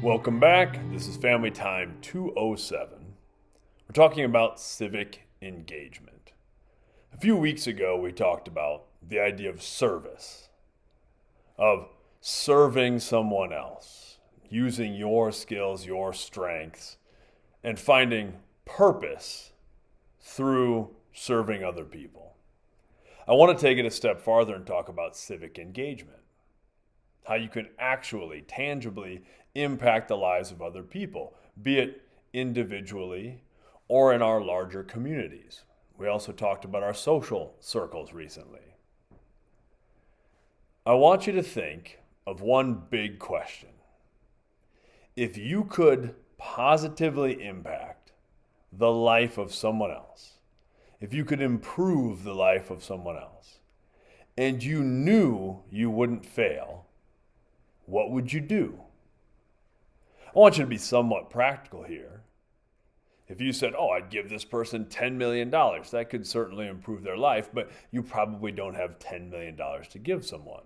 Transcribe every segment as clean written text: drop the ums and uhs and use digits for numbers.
Welcome back. This is Family Time 207. We're talking about civic engagement. A few weeks ago, we talked about the idea of service, of serving someone else, using your skills, your strengths, and finding purpose through serving other people. I want to take it a step farther and talk about civic engagement. How you can actually, tangibly impact the lives of other people, be it individually or in our larger communities. We also talked about our social circles recently. I want you to think of one big question. If you could positively impact the life of someone else, if you could improve the life of someone else, and you knew you wouldn't fail, what would you do? I want you to be somewhat practical here. If you said, I'd give this person $10 million, that could certainly improve their life, but you probably don't have $10 million to give someone.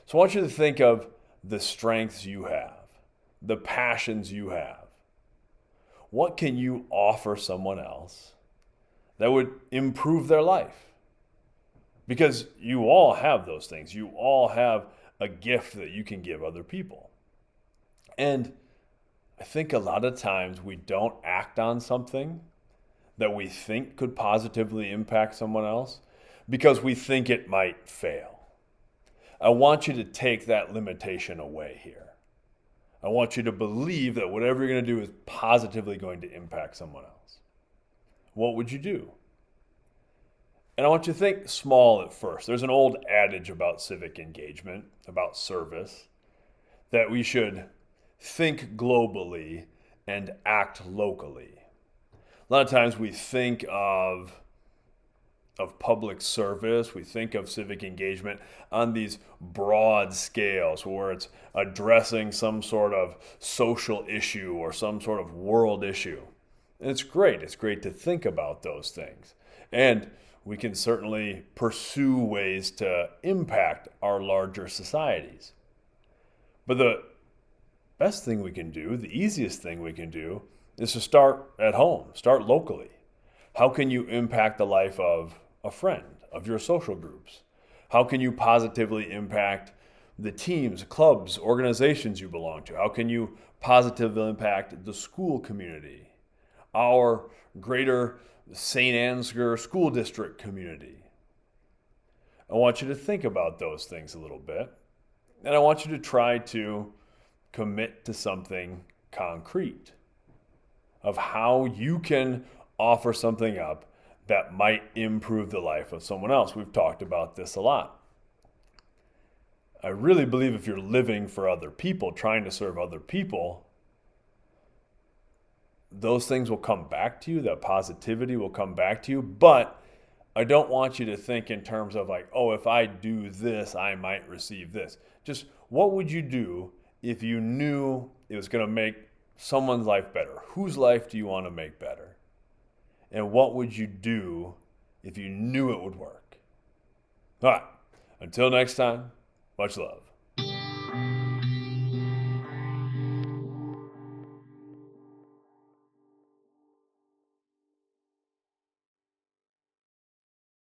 So I want you to think of the strengths you have, the passions you have. What can you offer someone else that would improve their life? Because you all have those things. You all have a gift that you can give other people. And I think a lot of times we don't act on something that we think could positively impact someone else because we think it might fail. I want you to take that limitation away here. I want you to believe that whatever you're going to do is positively going to impact someone else. What would you do? And I want you to think small at first. There's an old adage about civic engagement, about service, that we should think globally and act locally. A lot of times we think of public service, we think of civic engagement on these broad scales where it's addressing some sort of social issue or some sort of world issue. And it's great. It's great to think about those things. And we can certainly pursue ways to impact our larger societies. But the best thing we can do, the easiest thing we can do, is to start at home, start locally. How can you impact the life of a friend, of your social groups? How can you positively impact the teams, clubs, organizations you belong to? How can you positively impact the school community, our greater St. Ansgar School District community? I want you to think about those things a little bit, and I want you to try to commit to something concrete of how you can offer something up that might improve the life of someone else. We've talked about this a lot. I really believe if you're living for other people, trying to serve other people, those things will come back to you, that positivity will come back to you, but I don't want you to think in terms of if I do this, I might receive this. Just what would you do if you knew it was going to make someone's life better? Whose life do you want to make better? And what would you do if you knew it would work? All right, until next time, much love.